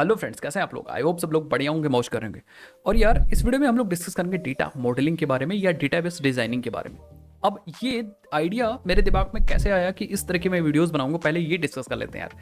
Hello friends, कैसे हैं आप लोग? आई होप सब लोग बढ़िया होंगे, मौज करेंगे। और यार इस वीडियो में हम लोग डिस्कस करेंगे डेटा मॉडलिंग के बारे में या डेटाबेस डिजाइनिंग के बारे में। अब ये आइडिया मेरे दिमाग में कैसे आया कि इस तरह की मैं वीडियोस बनाऊंगा, पहले ये डिस्कस कर लेते हैं यार।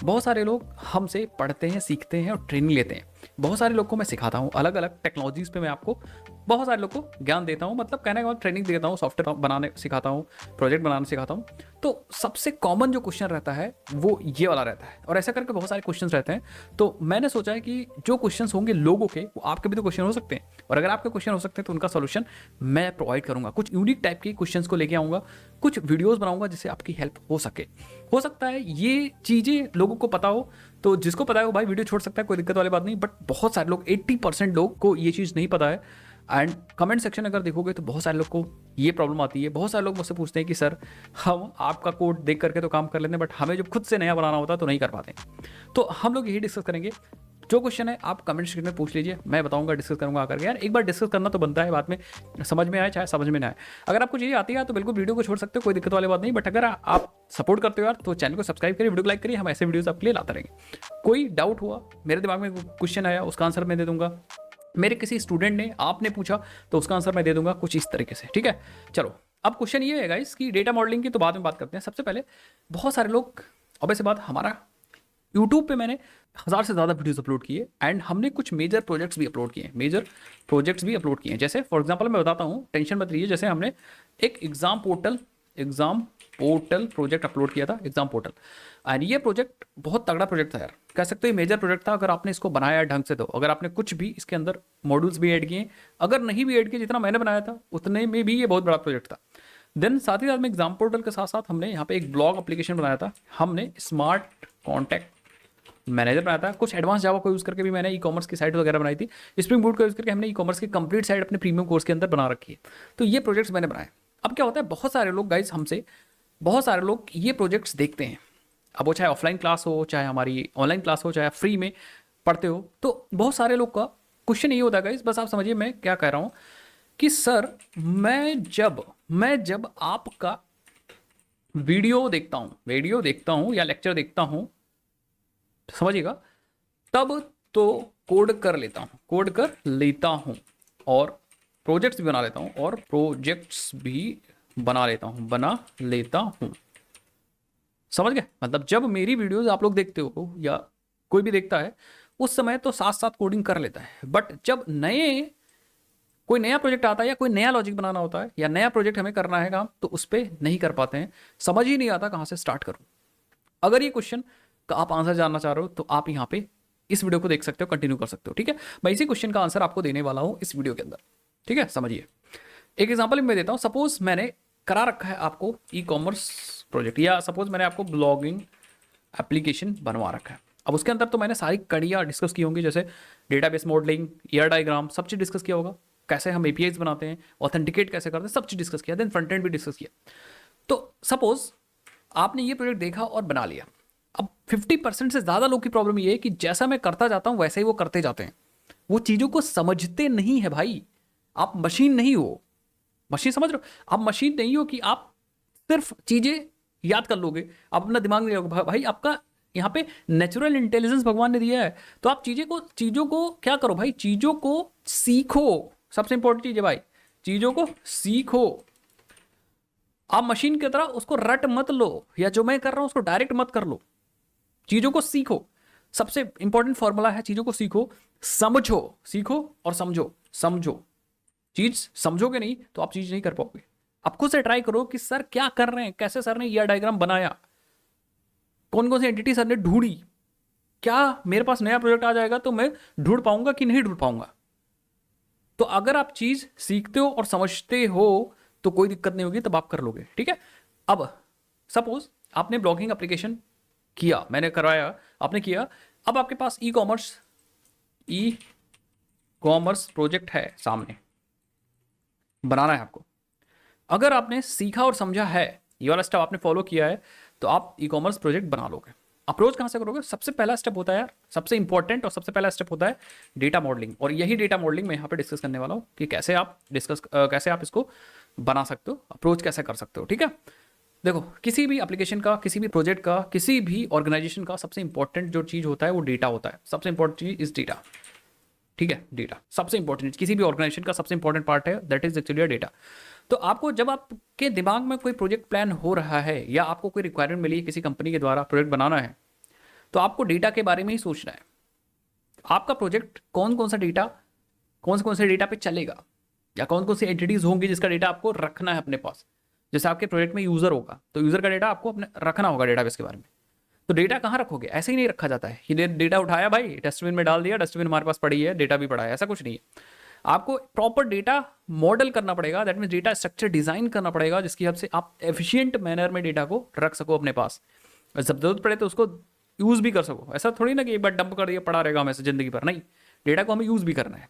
बहुत सारे लोग हमसे पढ़ते हैं, सीखते हैं और ट्रेनिंग लेते हैं। बहुत सारे लोग को मैं सिखाता हूँ, अलग अलग टेक्नोलॉजीज पे मैं आपको बहुत सारे लोग को ज्ञान देता हूँ, मतलब कहने का मतलब ट्रेनिंग देता हूँ, सॉफ्टवेयर बनाने सिखाता हूँ, प्रोजेक्ट बनाना सिखाता हूँ। तो सबसे कॉमन जो क्वेश्चन रहता है वो ये वाला रहता है, और ऐसा करके बहुत सारे क्वेश्चन रहते हैं। तो मैंने सोचा है कि जो क्वेश्चन होंगे लोगों के, वो आपके भी तो क्वेश्चन हो सकते हैं, और अगर आपके क्वेश्चन हो सकते हैं तो उनका सोल्यूशन मैं प्रोवाइड करूंगा। कुछ यूनिक टाइप के क्वेश्चंस को लेके आऊंगा, कुछ वीडियोस बनाऊंगा जिससे आपकी हेल्प हो सके। हो सकता है ये चीज़ें लोगों को पता हो, तो जिसको पता है वो भाई वीडियो छोड़ सकता है, कोई दिक्कत वाली बात नहीं। बट बहुत सारे लोग 80% लोग को ये चीज़ नहीं पता है। एंड कमेंट सेक्शन अगर देखोगे तो बहुत सारे लोग को ये प्रॉब्लम आती है। बहुत सारे लोग मुझसे पूछते हैं कि सर, हम आपका कोड देख करके तो काम कर लेते हैं, बट हमें जब खुद से नया बनाना होता है तो नहीं कर पाते। तो हम लोग यही डिस्कस करेंगे। जो क्वेश्चन है आप कमेंट सेक्शन में पूछ लीजिए, मैं बताऊंगा, डिस्कस करूंगा आकर के। यार एक बार डिस्कस करना तो बनता है, बाद में समझ में आए चाहे समझ में ना आए। अगर आपको चीज़ें आती है तो बिल्कुल वीडियो को छोड़ सकते हो, कोई दिक्कत वाली बात नहीं। बट अगर आप सपोर्ट करते हो यार तो चैनल को सब्सक्राइब करिए, वीडियो को लाइक करिए, हम ऐसे वीडियोस आपके लिए लाते रहेंगे। कोई डाउट हुआ, मेरे दिमाग में क्वेश्चन आया, उसका आंसर मैं दे दूंगा। मेरे किसी स्टूडेंट ने, आपने पूछा तो उसका आंसर मैं दे दूंगा, कुछ इस तरीके से। ठीक है, चलो अब क्वेश्चन ये है गाइस कि डेटा मॉडलिंग की तो बाद में बात करते हैं। सबसे पहले बहुत सारे लोग, अब ऐसे बात, हमारा यूट्यूब पे मैंने 1000 से ज़्यादा वीडियोस अपलोड किए एंड हमने कुछ मेजर प्रोजेक्ट्स भी अपलोड किए हैं। जैसे फॉर एग्जांपल मैं बताता हूँ, टेंशन मत लीजिए। जैसे हमने एक एग्जाम पोर्टल प्रोजेक्ट अपलोड किया था, एग्जाम पोर्टल। एंड ये प्रोजेक्ट बहुत तगड़ा प्रोजेक्ट था यार, कह सकते हो मेजर प्रोजेक्ट था। अगर आपने इसको बनाया ढंग से, तो अगर आपने कुछ भी इसके अंदर मॉड्यूल्स भी ऐड किए, अगर नहीं भी ऐड किए, जितना मैंने बनाया था उतने में भी ये बहुत बड़ा प्रोजेक्ट था। देन साथ ही साथ में एग्जाम पोर्टल के साथ साथ हमने यहाँ पे एक ब्लॉग एप्लीकेशन बनाया था। हमने स्मार्ट कॉन्टैक्ट मैनेजर बनाया था। कुछ एडवांस जावा को यूज़ करके भी मैंने ई कॉमर्स की साइट वगैरह बनाई थी। स्प्रिंग बूट का यूज़ करके हमने ई कॉमर्स की कंप्लीट साइट अपने प्रीमियम कोर्स के अंदर बना रखी है। तो ये प्रोजेक्ट्स मैंने बनाए। अब क्या होता है, बहुत सारे लोग गाइज हमसे, बहुत सारे लोग ये प्रोजेक्ट्स देखते हैं। अब वो चाहे ऑफलाइन क्लास हो, चाहे हमारी ऑनलाइन क्लास हो, चाहे फ्री में पढ़ते हो, तो बहुत सारे लोग का क्वेश्चन ये होता है गाइज, बस आप समझिए मैं क्या कह रहा हूँ कि सर, मैं जब आपका वीडियो देखता हूँ या लेक्चर देखता हूँ, समझिएगा, तब तो कोड कर लेता हूँ और प्रोजेक्ट्स भी बना लेता हूँ। समझ गए? मतलब जब मेरी वीडियोस आप लोग देखते हो या कोई भी देखता है, उस समय तो साथ साथ कोडिंग कर लेता है। बट जब कोई नया प्रोजेक्ट आता है या कोई नया लॉजिक बनाना होता है या नया प्रोजेक्ट हमें करना है काम, तो उस पर नहीं कर पाते हैं, समझ ही नहीं आता कहाँ से स्टार्ट करूँ। अगर ये क्वेश्चन का आप आंसर जानना चाह रहे हो तो आप यहाँ पे इस वीडियो को देख सकते हो, कंटिन्यू कर सकते हो। ठीक है, मैं इसी क्वेश्चन का आंसर आपको देने वाला हूँ इस वीडियो के अंदर। ठीक है, समझिए। एक एग्जांपल मैं देता हूँ। सपोज मैंने करा रखा है आपको ई कॉमर्स प्रोजेक्ट, या सपोज मैंने आपको ब्लॉगिंग एप्लीकेशन बनवा रखा है। अब उसके अंदर तो मैंने सारी कड़ियाँ डिस्कस की होंगी, जैसे डेटाबेस मॉडलिंग, ईआर डायग्राम, सब चीज़ डिस्कस किया होगा। कैसे हम एपीआईज बनाते हैं, ऑथेंटिकेट कैसे करते हैं, सब चीज़ डिस्कस किया। देन फ्रंट एंड भी डिस्कस किया। तो सपोज आपने ये प्रोजेक्ट देखा और बना लिया। अब 50% से ज़्यादा लोग की प्रॉब्लम ये है कि जैसा मैं करता जाता हूँ वैसे ही वो करते जाते हैं। वो चीज़ों को समझते नहीं है भाई। आप मशीन नहीं हो, मशीन समझ रहे हो? आप मशीन नहीं हो कि आप सिर्फ चीज़ें याद कर लोगे, आप अपना दिमाग नहीं लगाओगे। भाई आपका यहाँ पे नेचुरल इंटेलिजेंस भगवान ने दिया है, तो आप चीज़ों को क्या करो भाई, चीज़ों को सीखो। सबसे इंपॉर्टेंट चीज़ है भाई, चीज़ों को सीखो। आप मशीन की तरह उसको रट मत लो, या जो मैं कर रहा हूं उसको डायरेक्ट मत कर लो। चीजों को सीखो। सबसे इंपॉर्टेंट फॉर्मूला है, चीजों को सीखो, समझो। सीखो और समझो। चीज समझोगे नहीं तो आप चीज नहीं कर पाओगे। आप खुद से ट्राई करो कि सर क्या कर रहे हैं, कैसे सर ने यह डायग्राम बनाया, कौन कौन सी एंटिटी सर ने ढूंढी, क्या मेरे पास नया प्रोजेक्ट आ जाएगा तो मैं ढूंढ पाऊंगा कि नहीं ढूंढ पाऊंगा। तो अगर आप चीज सीखते हो और समझते हो तो कोई दिक्कत नहीं होगी, तब आप कर लोगे। ठीक है, अब सपोज आपने ब्लॉगिंग एप्लीकेशन किया, मैंने करवाया, आपने किया। अब आपके पास ई कॉमर्स प्रोजेक्ट है सामने, बनाना है आपको। अगर आपने सीखा और समझा है, ये वाला स्टेप आपने फॉलो किया है, तो आप ई कॉमर्स प्रोजेक्ट बना लोगे। अप्रोच कहां से करोगे? सबसे पहला स्टेप होता है यार, सबसे इंपॉर्टेंट और सबसे पहला स्टेप होता है डेटा मॉडलिंग। और यही डेटा मॉडलिंग मैं यहाँ पे डिस्कस करने वाला हूँ कि कैसे आप इसको बना सकते हो, अप्रोच कैसे कर सकते हो। ठीक है, देखो, किसी भी एप्लीकेशन का, किसी भी प्रोजेक्ट का, किसी भी ऑर्गेनाइजेशन का सबसे इंपॉर्टेंट जो चीज़ होता है वो डेटा होता है। सबसे इंपॉर्टेंट चीज़ इज डेटा। ठीक है, डेटा सबसे इंपॉर्टेंट, किसी भी ऑर्गेनाइजेशन का सबसे इंपॉर्टेंट पार्ट है, दैट इज एक्चुअली डेटा। तो आपको जब आपके दिमाग में कोई प्रोजेक्ट प्लान हो रहा है या आपको कोई रिक्वायरमेंट मिली है किसी कंपनी के द्वारा प्रोजेक्ट बनाना है, तो आपको डेटा के बारे में ही सोचना है। आपका प्रोजेक्ट कौन से डेटा पे चलेगा, या कौन कौन सी एंटिटीज होंगी जिसका डेटा आपको रखना है अपने पास। जैसे आपके प्रोजेक्ट में यूजर होगा तो यूजर का डेटा आपको अपने रखना होगा डेटाबेस के बारे में। तो डेटा कहाँ रखोगे? ऐसे ही नहीं रखा जाता है कि डेटा उठाया भाई डस्टबिन में डाल दिया, डस्टबिन हमारे पास पड़ी है, डेटा भी पड़ा है, ऐसा कुछ नहीं है। आपको प्रॉपर डेटा मॉडल करना पड़ेगा, that mean data structure design करना पड़ेगा जिसकी हेल्प से आप एफिशिएंट मैनर में डेटा को रख सको अपने पास, और जब जरूरत पड़े तो उसको यूज भी कर सको। ऐसा थोड़ी ना कि एक बार डंप कर दिया पड़ा रहेगा हमें जिंदगी भर, नहीं, डेटा को हमें यूज भी करना है।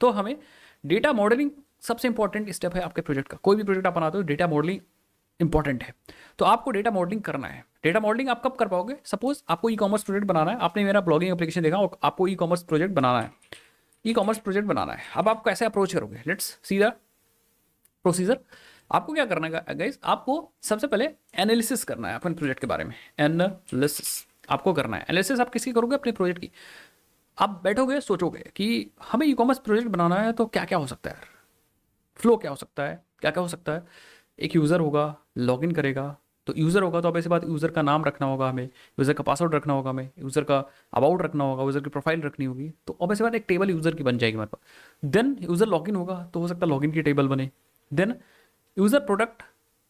तो हमें डेटा मॉडलिंग सबसे इंपॉर्टेंट स्टेप है आपके प्रोजेक्ट का। कोई भी प्रोजेक्ट आप बनाते हो डेटा मॉडलिंग इंपॉर्टेंट है। तो आपको डेटा मॉडलिंग करना है। डेटा मॉडलिंग आप कब कर पाओगे? सपोज आपको ई कॉमर्स प्रोजेक्ट बनाना है, आपने मेरा ब्लॉगिंग एप्लीकेशन देखा और आपको ई कॉमर्स प्रोजेक्ट बनाना है, ई कॉमर्स प्रोजेक्ट बनाना है। अब आप कैसे अप्रोच करोगे? Let's see the procedure. आपको क्या करना है गाइस? आपको सबसे पहले एनालिसिस करना है अपने प्रोजेक्ट के बारे में। एनालिसिस आपको करना है। एनालिसिस आप किसकी करोगे? अपने प्रोजेक्ट की। आप बैठोगे सोचोगे कि हमें ई कॉमर्स प्रोजेक्ट बनाना है तो क्या क्या हो सकता है, फ्लो क्या हो सकता है, क्या क्या हो सकता है। एक यूज़र होगा, लॉगिन करेगा, तो यूज़र होगा तो अब ऐसी बात, यूज़र का नाम रखना होगा हमें, यूज़र का पासवर्ड रखना होगा हमें, यूज़र का अबाउट रखना होगा, यूज़र की प्रोफाइल रखनी होगी। तो अब ऐसी बात एक टेबल यूज़र की बन जाएगी हमारे पास। देन यूज़र लॉगिन होगा तो हो सकता है लॉगिन की टेबल बने। देन यूज़र प्रोडक्ट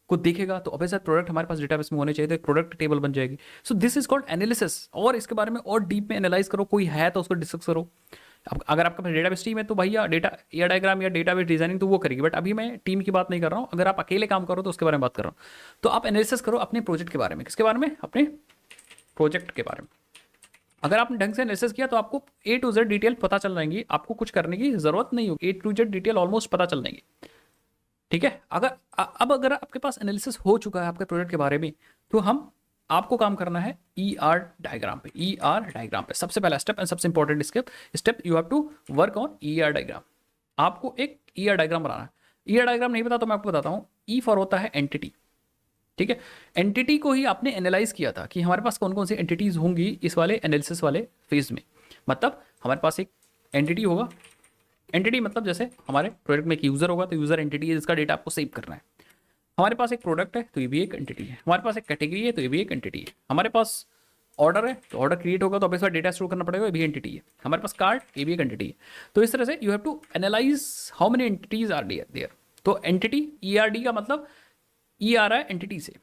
को देखेगा तो अब ऐसा प्रोडक्ट हमारे पास डेटाबेस में होने चाहिए, तो एक प्रोडक्ट टेबल बन जाएगी। So this is called analysis. और इसके बारे में और डीप में एनालाइज करो, कोई है तो उसको डिस्कस करो। अब अगर आपका डेटाबेस टीम है तो भैया डेटा या डायग्राम या डेटाबेस डिजाइनिंग तो वो करेगी, बट अभी मैं टीम की बात नहीं कर रहा हूँ। अगर आप अकेले काम करो तो उसके बारे में बात कर रहा हूँ। तो आप एनालिसिस करो अपने प्रोजेक्ट के बारे में। किसके बारे में? अपने प्रोजेक्ट के बारे में। अगर आपने ढंग से एनालिसिस किया तो आपको ए टू जेड डिटेल पता चल जाएंगी, आपको कुछ करने की जरूरत नहीं होगी, ए टू जेड डिटेल ऑलमोस्ट पता चल जाएंगी। ठीक है, अगर आपके पास एनालिसिस हो चुका है आपके प्रोजेक्ट के बारे में, तो हम आपको काम करना है ई आर डायग्राम पे। ई आर डायग्राम पे सबसे पहला स्टेप एंड सबसे important step you have to work on E R diagram. आपको एक ई आर डायग्राम बनाना है। ई आर डायग्राम नहीं पता तो मैं आपको बताता हूँ। ई फॉर होता है एंटिटी। ठीक है, एंटिटी को ही आपने एनालाइज किया था कि हमारे पास कौन कौन सी एंटिटीज होंगी इस वाले एनालिसिस वाले फेज में। मतलब हमारे पास एक एंटिटी होगा। एंटिटी मतलब जैसे हमारे प्रोजेक्ट में एक यूजर होगा तो यूजर एंटिटी है जिसका डेटा आपको सेव करना है। हमारे पास एक प्रोडक्ट है तो ये भी एक एंटिटी है। हमारे पास एक कैटेगरी है तो ये भी एक एंटिटी है। हमारे पास ऑर्डर है तो ऑर्डर क्रिएट होगा तो अब इस बार डेटा स्टोर करना पड़ेगा, ये भी एंटिटी है। हमारे पास कार्ड, ये भी एक एंटिटी है। तो इस तरह से you have to analyze how many entities are there. तो एंटिटी ई आर डी का मतलब ई आ रहा है एंटिटी से,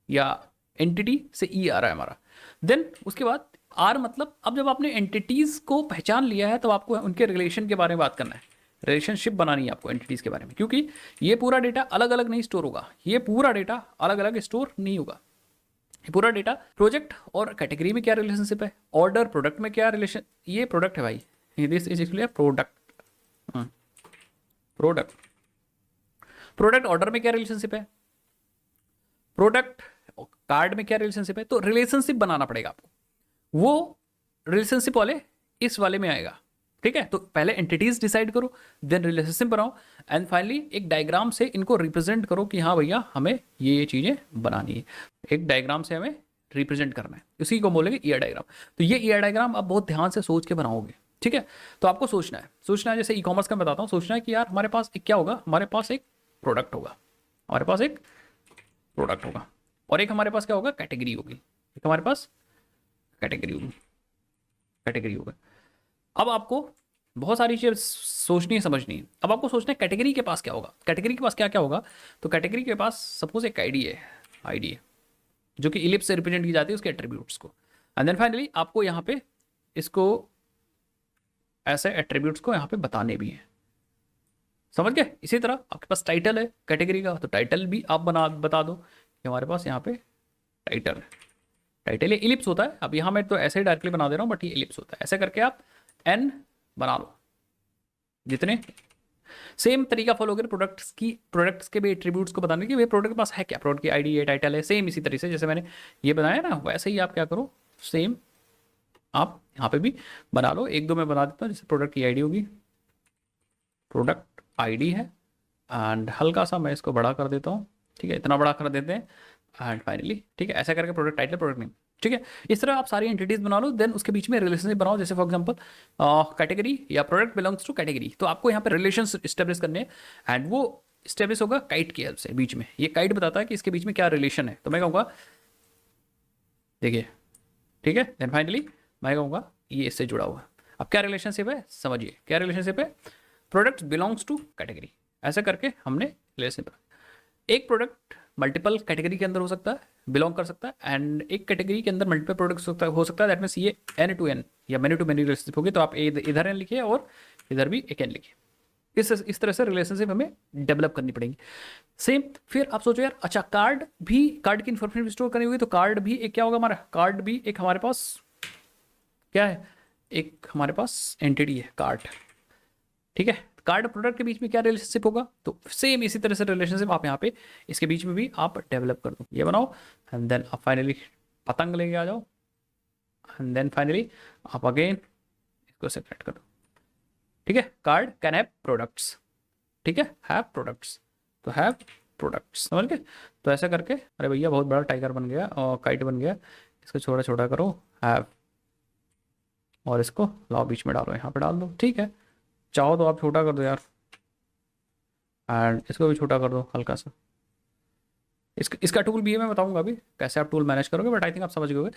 या एंटिटी से ई आ रहा है हमारा। देन उसके बाद आर मतलब अब जब आपने एंटिटीज को पहचान लिया है तो आपको उनके रिलेशन के बारे में बात करना है, रिलेशनशिप बनानी है आपको एंटिटीज के बारे में, क्योंकि ये पूरा डेटा अलग अलग नहीं स्टोर होगा। ये पूरा डेटा अलग अलग स्टोर नहीं होगा। ये पूरा डेटा प्रोजेक्ट और कैटेगरी में क्या रिलेशनशिप है, ऑर्डर प्रोडक्ट में क्या रिलेशन, ये प्रोडक्ट है भाई, this is actually product. Product product order में क्या रिलेशनशिप है, प्रोडक्ट कार्ड में क्या रिलेशनशिप है। तो रिलेशनशिप बनाना पड़ेगा आपको, वो रिलेशनशिप वाले इस वाले में आएगा। ठीक है, तो पहले एंटिटीज डिसाइड करो, देन रिलेशनशिप बनाओ, एंड फाइनली एक डायग्राम से इनको रिप्रेजेंट करो कि हाँ भैया हमें ये चीजें बनानी है। एक डायग्राम से हमें रिप्रेजेंट करना है, उसी को बोलेंगे ईआर डायग्राम। तो ये ईआर डायग्राम आप बहुत ध्यान से सोच के बनाओगे। ठीक है, तो आपको सोचना है जैसे ई कॉमर्स का मैं बताता हूँ। सोचना है कि यार हमारे पास एक क्या होगा, हमारे पास एक प्रोडक्ट होगा, हमारे पास एक प्रोडक्ट होगा, और एक हमारे पास क्या होगा, कैटेगरी होगी। एक हमारे पास कैटेगरी होगा। अब आपको बहुत सारी चीज़ सोचनी है, समझनी है। अब आपको सोचना है कैटेगरी के पास क्या होगा, कैटेगरी के पास क्या क्या होगा। तो कैटेगरी के पास सपोज एक आईडी है जो कि इलिप्स से रिप्रेजेंट की जाती है उसके एट्रीब्यूट्स को। एंड देन फाइनली आपको यहाँ पे इसको ऐसे एट्रीब्यूट्स को यहाँ पे बताने भी हैं। समझ गए? इसी तरह आपके पास टाइटल है कैटेगरी का, तो टाइटल भी आप बता दो कि हमारे पास यहाँ पे टाइटल है। टाइटल ये इलिप्स होता है। अब यहाँ मैं तो ऐसे ही डायरेक्टली बना दे रहा हूँ, बट ये इलिप्स होता है। ऐसे करके आप एन बना लो, जितने सेम तरीका फॉलो करें प्रोडक्ट्स के भी एट्रीब्यूट्स को बताने की। वे प्रोडक्ट के पास है क्या, प्रोडक्ट की आईडी है, टाइटल है, सेम इसी तरीके से जैसे मैंने ये बनाया ना, वैसे ही आप क्या करो, सेम आप यहाँ पे भी बना लो। एक दो मैं बना देता हूँ। जैसे प्रोडक्ट की आईडी होगी, प्रोडक्ट आईडी है, एंड हल्का सा मैं इसको बड़ा कर देता हूँ। ठीक है, इतना बड़ा कर देते हैं, एंड फाइनली, ठीक है, ऐसा करके प्रोडक्ट टाइटल, प्रोडक्ट नेम, ठीक है। इस तरह आप सारी एंटिटीज बना लो, देन उसके बीच में रिलेशनशिप बनाओ। जैसे फॉर एग्जांपल कैटेगरी या प्रोडक्ट बिलोंग्स टू कैटेगरी, तो आपको यहाँ पे रिलेशन स्टेब्लिश करने हैं एंड वो स्टेब्लिश होगा काइट की हेल्प से। बीच में ये काइट बताता है कि इसके बीच में क्या रिलेशन है, तो मैं कहूँगा देखिए, ठीक है, देन फाइनली मैं कहूँगा ये इससे जुड़ा हुआ है। अब क्या रिलेशनशिप है समझिए, क्या रिलेशनशिप है, प्रोडक्ट बिलोंग्स टू कैटेगरी, ऐसा करके हमने रिलेशनशिप। एक प्रोडक्ट मल्टीपल कैटेगरी के अंदर हो सकता है, बिलोंग कर सकता है, एंड एक कैटेगरी के अंदर मल्टीपल प्रोडक्ट्स हो सकता है। दैट मीन्स ये एन टू एन या मेनी टू मेनी रिलेशनशिप होगी। तो आप इधर एन लिखिए और इधर भी एक एन लिखिए। इस तरह से रिलेशनशिप हमें डेवलप करनी पड़ेगी। सेम फिर आप सोचो यार, अच्छा कार्ड की इन्फॉर्मेशन स्टोर करनी होगी, तो कार्ड भी एक क्या होगा हमारा, कार्ड भी एक हमारे पास क्या है, एक हमारे पास एंटिटी है कार्ड, ठीक है। कार्ड प्रोडक्ट के बीच में क्या रिलेशनशिप होगा, तो सेम इसी तरह से रिलेशनशिप आप यहाँ पे इसके बीच में भी आप डेवलप कर दो, ये बनाओ एंड देन आप फाइनली पतंग लेके आ जाओ एंड देन फाइनली आप अगेन इसको सेपरेट कर दो, ठीक है। कार्ड कैन हैव प्रोडक्ट्स, ठीक है, हैव प्रोडक्ट्स, तो हैव प्रोडक्ट्स, समझ गए। तो ऐसा करके, अरे भैया बहुत बड़ा टाइगर बन गया और काइट बन गया, इसको छोटा छोटा करो, हैव, और इसको लाओ बीच में डालो, यहाँ पे डाल दो, ठीक है। चाहो तो आप छोटा कर दो यार, एंड इसको भी छोटा कर दो हल्का सा। इसका टूल भी है, मैं बताऊंगा अभी कैसे आप टूल मैनेज करोगे, बट आई थिंक आप समझ गए।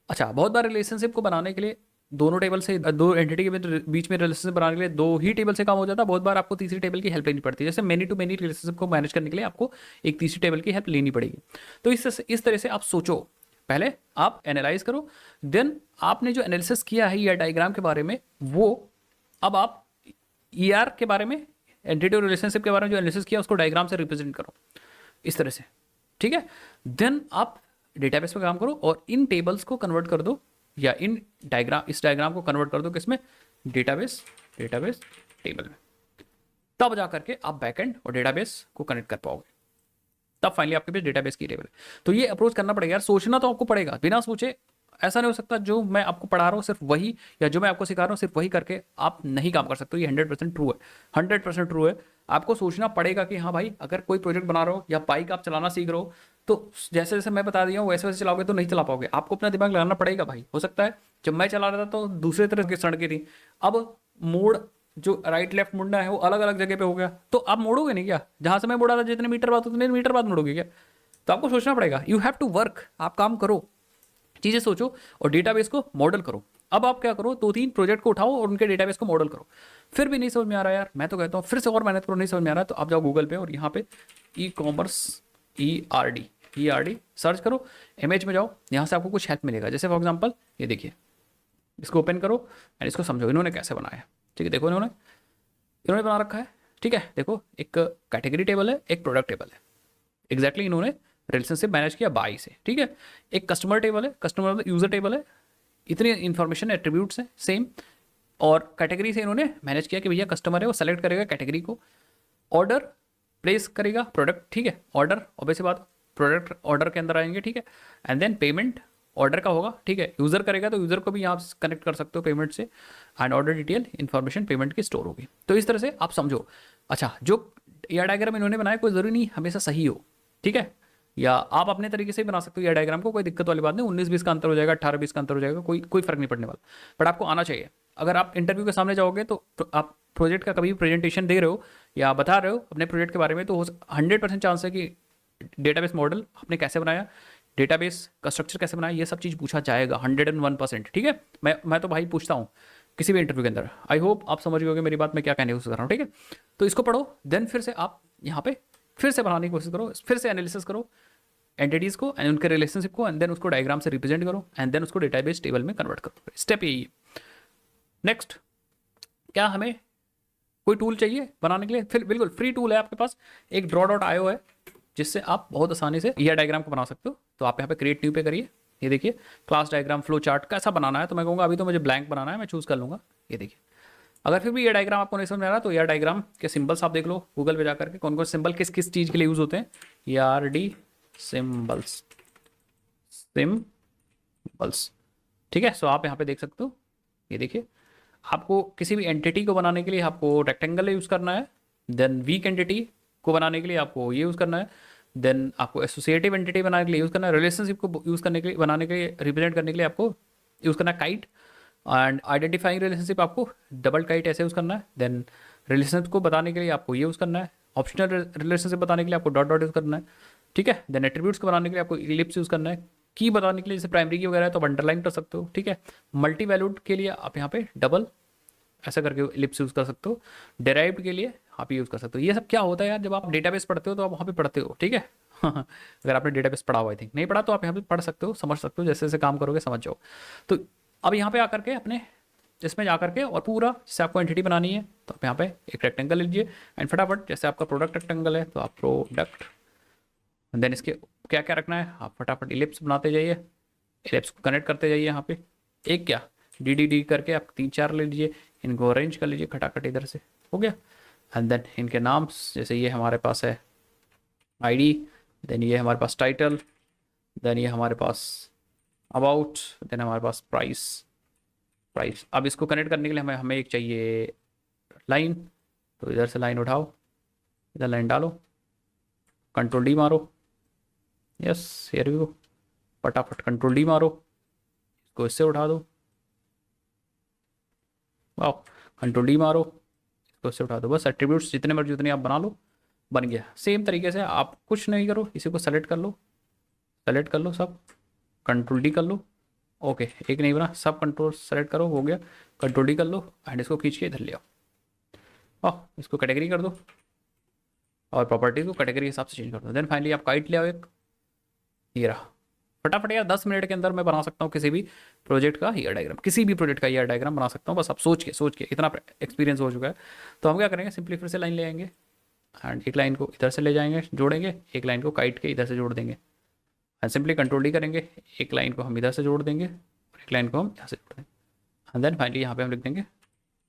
अच्छा, बहुत बार रिलेशनशिप को बनाने के लिए दोनों टेबल से, दो एंटिटी के बीच में रिलेशनशिप बनाने के लिए दो ही टेबल से काम हो जाता है। बहुत बार आपको तीसरी टेबल की हेल्प लेनी पड़ती है। जैसे मेनी टू मेनी रिलेशनशिप को मैनेज करने के लिए आपको एक तीसरी टेबल की हेल्प लेनी पड़ेगी। तो इस तरह से आप सोचो, पहले आप एनालाइज करो, देन आपने जो एनालिसिस किया है या डायग्राम के बारे में, वो अब आप ईआर के बारे में, एंटिटी और रिलेशनशिप के बारे में जो एनालिसिस किया उसको डायग्राम से रिप्रेजेंट करो इस तरह से, ठीक है। देन आप डेटाबेस पे काम करो और इन टेबल्स को कन्वर्ट कर दो, या इस डायग्राम को कन्वर्ट कर दो किसमें, डेटाबेस टेबल में। तब जा करके आप बैकएंड और डेटाबेस को कनेक्ट कर पाओगे, तब फाइनली आपके पास डेटाबेस की टेबल है। तो ये अप्रोच करना पड़ेगा यार, सोचना तो आपको पड़ेगा, बिना सोचे ऐसा नहीं हो सकता। जो मैं आपको पढ़ा रहा हूँ सिर्फ वही, या जो मैं आपको सिखा रहा हूँ सिर्फ वही करके आप नहीं काम कर सकते हो। ये 100% ट्रू है, 100% ट्रू है। आपको सोचना पड़ेगा कि हाँ भाई, अगर कोई प्रोजेक्ट बना रहे हो या बाइक आप चलाना सीख रहे हो, तो जैसे जैसे मैं बता दिया हूँ वैसे वैसे चलाओगे तो नहीं चला पाओगे। आपको अपना दिमाग लगाना पड़ेगा भाई। हो सकता है जब मैं चला रहा था तो दूसरे तरह की सड़कें थी, अब मोड़ जो राइट लेफ्ट मुड़ना है वो अलग अलग जगह पे हो गया, तो आप मोड़ोगे नहीं क्या, जहां से मैं मुड़ा था जितने मीटर बाद उतने मीटर बाद मुड़ोगे क्या। तो आपको सोचना पड़ेगा, यू हैव टू वर्क, आप काम करो, चीज़ें सोचो और डेटाबेस को मॉडल करो। अब आप क्या करो, 2-3 प्रोजेक्ट को उठाओ और उनके डेटाबेस को मॉडल करो। फिर भी नहीं समझ में आ रहा यार, मैं तो कहता हूँ फिर से और मेहनत करो, नहीं समझ में आ रहा है तो आप जाओ गूगल पे और यहाँ पे ई कॉमर्स ERD सर्च करो, इमेज में जाओ, यहाँ से आपको कुछ हेल्प मिलेगा। जैसे फॉर एग्जाम्पल ये देखिए, इसको ओपन करो एंड इसको समझो इन्होंने कैसे बनाया, ठीक है। देखो इन्होंने बना रखा है, ठीक है। देखो एक कैटेगरी टेबल है, एक प्रोडक्ट टेबल है, एग्जैक्टली इन्होंने रिलेशनशिप मैनेज किया बाई से, ठीक है। एक कस्टमर टेबल है, कस्टमर यूजर टेबल है, इतनी इन्फॉर्मेशन एट्रीब्यूट्स हैं सेम, और कैटेगरी से इन्होंने मैनेज किया कि भैया कस्टमर है वो सेलेक्ट करेगा कैटेगरी को, ऑर्डर प्लेस करेगा प्रोडक्ट, ठीक है। ऑर्डर ऑब्वियस बात, प्रोडक्ट ऑर्डर के अंदर आएंगे, ठीक है। एंड देन पेमेंट ऑर्डर का होगा, ठीक है। यूज़र करेगा तो यूज़र को भी यहाँ कनेक्ट कर सकते हो पेमेंट से, and order detail information payment की स्टोर होगी। तो इस तरह से आप समझो। अच्छा, जो यह डायग्राम इन्होंने बनाया कोई ज़रूरी नहीं हमेशा सही हो, ठीक है, या आप अपने तरीके से भी बना सकते हो। यह डायग्राम को कोई दिक्कत वाली बात नहीं, 19-20 का अंतर हो जाएगा, 18-20 का अंतर हो जाएगा, कोई फर्क नहीं पड़ने वाला, बट आपको आना चाहिए। अगर आप इंटरव्यू के सामने जाओगे तो आप प्रोजेक्ट का कभी भी प्रेजेंटेशन दे रहे हो या बता रहे हो अपने प्रोजेक्ट के बारे में, तो 100% चांस है कि डेटाबेस मॉडल आपने कैसे बनाया, डेटाबेस का स्ट्रक्चर कैसे बनाया, ये सब चीज़ पूछा जाएगा 101%, ठीक है। मैं तो भाई पूछता हूँ किसी भी इंटरव्यू के अंदर। आई होप आप समझ गए मेरी बात, मैं क्या कहने की कोशिश कर रहा हूँ, ठीक है। तो इसको पढ़ो, देन फिर से आप यहाँ पे फिर से बनाने की कोशिश करो, फिर से एनालिसिस करो एंटिटीज़ को एंड उनके रिलेशनशिप को, एंड देन उसको डायग्राम से रिप्रेजेंट करो, एंड देन उसको डेटाबेस टेबल में कन्वर्ट करो। स्टेप यही है। नेक्स्ट, क्या हमें कोई टूल चाहिए बनाने के लिए? फिर बिल्कुल फ्री टूल है आपके पास, एक draw.io है, जिससे आप बहुत आसानी से यह डायग्राम को बना सकते हो। तो आप यहाँ पे क्रिएट न्यू पे करिए, ये देखिए क्लास डायग्राम फ्लो चार्ट कैसा बनाना है। तो मैं कहूँगा अभी तो मुझे ब्लैंक बनाना है, मैं चूज़ कर लूँगा। ये देखिए, अगर फिर भी ये डायग्राम आपको नहीं समझ में आ रहा तो यह डायग्राम के सिंबल्स आप देख लो गूगल पे जाकर के, कौन कौन सिंबल किस किस चीज़ के लिए यूज़ होते हैं। ERD सिंबल्स, ठीक है। सो आप यहाँ पे देख सकते हो, ये देखिए, आपको किसी भी एंटिटी को बनाने के लिए आपको रेक्टेंगल यूज़ करना है, देन वीक एंटिटी को बनाने के लिए आपको ये यूज़ करना है, देन आपको एसोसिएटिव एंटिटी बनाने के लिए यूज़ करना है, रिलेशनशिप को यूज़ करने के लिए, बनाने के लिए, रिप्रेजेंट करने के लिए आपको यूज़ करना है काइट, एंड आइडेंटिफाइंग रिलेशनशिप आपको डबल काइट ऐसे यूज़ करना है। देन रिलेशनशिप को बताने के लिए आपको ये यूज़ करना है, ऑप्शनल रिलेशनशिप बताने के लिए आपको डॉट डॉट यूज़ करना है, ठीक है। देन एट्रीब्यूट्स को बनाने के लिए आपको इलिप्स यूज़ करना है, की बताने के लिए जैसे प्राइमरी की वगैरह है तो आप अंडरलाइन कर सकते हो, ठीक है। मल्टी वैल्यूड के लिए आप यहाँ पे डबल ऐसा करके इलिप्स यूज़ कर सकते हो, डेराइव्ड के लिए आप यूज़ कर सकते हो। ये सब क्या होता है यार, जब आप डेटाबेस पढ़ते हो तो आप वहाँ पे पढ़ते हो, ठीक है। अगर आपने डेटाबेस पढ़ा हुआ, आई थिंक नहीं पढ़ा तो आप यहाँ पे पढ़ सकते हो, समझ सकते हो, जैसे जैसे काम करोगे समझ जाओ। तो अब यहाँ पे आकर के अपने इसमें जा करके और पूरा जैसे आपको एंटिटी बनानी है तो आप यहाँ पे एक रेक्टेंगल लीजिए एंड फटाफट जैसे आपका प्रोडक्ट रेक्टेंगल है तो आप प्रोडक्ट, देन इसके क्या क्या रखना है, आप फटाफट इलिप्स बनाते जाइए, इलिप्स को कनेक्ट करते जाइए। यहाँ पे एक क्या डी करके आप 3-4 ले लीजिए, इनको अरेंज कर लीजिए खटाखट इधर से, हो गया। एंड देन इनके नाम जैसे ये हमारे पास है आईडी, देन ये हमारे पास टाइटल, देन ये हमारे पास अबाउट, देन हमारे पास प्राइस। अब इसको कनेक्ट करने के लिए हमें हमें एक चाहिए लाइन, तो इधर से लाइन उठाओ, इधर लाइन डालो, कंट्रोल डी मारो, यस हियर वी गो, फटाफट कंट्रोल डी मारो, इसको इससे उठा दो, वाह, कंट्रोल डी मारो, इसको इससे उठा दो, बस एट्रीब्यूट्स जितने मर्जी उतने आप बना लो, बन गया। सेम तरीके से आप कुछ नहीं करो, इसी को सेलेक्ट कर लो सब, कंट्रोल डी कर लो, ओके एक नहीं बना, सब कंट्रोल सेलेक्ट करो, हो गया, कंट्रोल डी कर लो एंड इसको खींच के इधर ले आओ, इसको कैटेगरी कर दो और प्रॉपर्टी को कैटेगरी के हिसाब से चेंज कर दो। देन फाइनली आप काइट ले आओ एक, ये रहा। फटाफट यार 10 मिनट के अंदर मैं बना सकता हूँ किसी भी प्रोजेक्ट का ईयर डायग्राम, किसी भी प्रोजेक्ट का ईयर डायग्राम बना सकता हूँ, बस आप सोच के इतना एक्सपीरियंस हो चुका है। तो हम क्या करेंगे, सिंपली फिर से लाइन ले आएंगे एंड एक लाइन को इधर से ले जाएंगे जोड़ेंगे, एक लाइन को काइट के इधर से जोड़ देंगे एंड सिंपली कंट्रोल डी करेंगे, एक लाइन को हम इधर से जोड़ देंगे और एक लाइन को हम यहाँ से जोड़ देंगे एंड देन फाइनली यहाँ पे हम लिख देंगे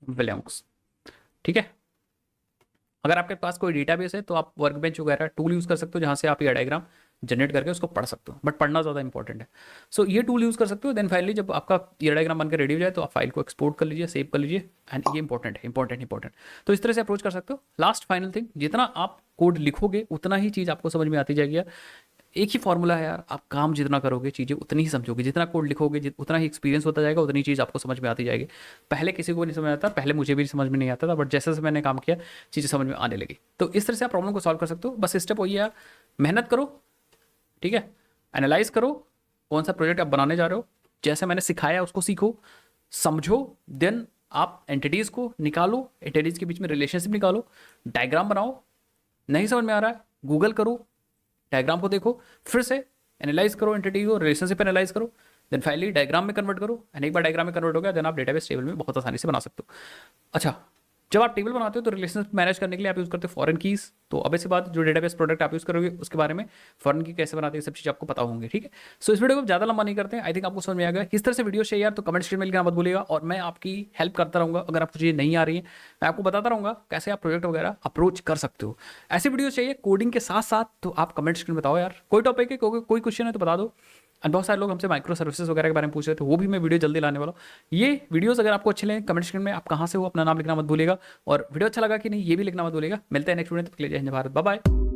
विलियम्स, ठीक है। अगर आपके पास कोई डेटाबेस है तो आप वर्कबेंच वगैरह टूल यूज़ कर सकते हो जहाँ से आप ये डायग्राम जनरेट करके उसको पढ़ सकते हो, बट पढ़ना ज़्यादा इंपॉर्टेंट है। सो ये टूल यूज़ कर सकते हो। देन फाइनली जब आपका ये डायग्राम बनकर रेडी हो जाए तो आप फाइल को एक्सपोर्ट कर लीजिए, सेव कर लीजिए एंड ये इंपॉर्टेंट है, इंपॉर्टेंट। तो इस तरह से अप्रोच कर सकते हो। लास्ट फाइनल थिंग, जितना आप कोड लिखोगे उतना ही चीज़ आपको समझ में आती जाएगी। एक ही फॉर्मूला है यार, आप काम जितना करोगे चीज़ें उतनी ही समझोगे, जितना कोड लिखोगे उतना ही एक्सपीरियंस होता जाएगा, उतनी चीज़ आपको समझ में आती जाएगी। पहले किसी को नहीं समझ आता, पहले मुझे भी समझ में नहीं आता था, बट जैसे जैसे मैंने काम किया चीज़ें समझ में आने लगी। तो इस तरह से आप प्रॉब्लम को सॉल्व कर सकते हो। बस स्टेप वही है यार, मेहनत करो, ठीक है, एनालाइज करो कौन सा प्रोजेक्ट आप बनाने जा रहे हो, जैसे मैंने सिखाया उसको सीखो, समझो, देन आप एंटिटीज़ को निकालो, एंटिटीज़ के बीच में रिलेशनशिप निकालो, डायग्राम बनाओ। नहीं समझ में आ रहा है गूगल करो, डायग्राम को देखो, फिर से एनालाइज करो एंटिटी को, रिलेशनशिप एनालाइज करो, देन फाइनली डायग्राम में कन्वर्ट करो एंड एक बार डायग्राम में कन्वर्ट हो गया देन आप डेटाबेस टेबल में बहुत आसानी से बना सकते हो। अच्छा, जब आप टेबल बनाते हो तो रिलेशनशिप मैनेज करने के लिए आप यूज़ करते हो फॉरेन कीज़। तो अब इसके बाद जो डेटाबेस प्रोडक्ट आप यूज़ करोगे उसके बारे में, फॉरेन की कैसे बनाते हैं, सब चीज़ आपको पता होंगे, ठीक है। सो इस वीडियो को ज़्यादा लंबा नहीं करते हैं, आई थिंक आपको समझ में आ गया। किस तरह से वीडियो चाहिए यार तो कमेंट सेक्शन में लिखना मत भूलिएगा और मैं आपकी हेल्प करता रहूँगा। अगर आपको चीज़ें नहीं आ रही है मैं आपको बताता रहूँगा कैसे आप प्रोजेक्ट वगैरह अप्रोच कर सकते हो। ऐसे वीडियो चाहिए कोडिंग के साथ साथ तो आप कमेंट सेक्शन में बताओ यार, कोई टॉपिक है, कोई क्वेश्चन है तो बता दो। एंड बहुत सारे लोग हमसे माइक्रो सर्विसेज वगैरह के बारे में पूछ रहे थे, वो भी मैं वीडियो जल्दी लाने वाला हूँ। ये वीडियोस अगर आपको अच्छे लगे कमेंट सेक्शन में आप कहाँ से हो अपना नाम लिखना मत भूलिएगा और वीडियो अच्छा लगा कि नहीं ये भी लिखना मत भूलिएगा। मिलते हैं नेक्स्ट वीडियो, तब तक के लिए जय हिंद, भारत, बाय बाय।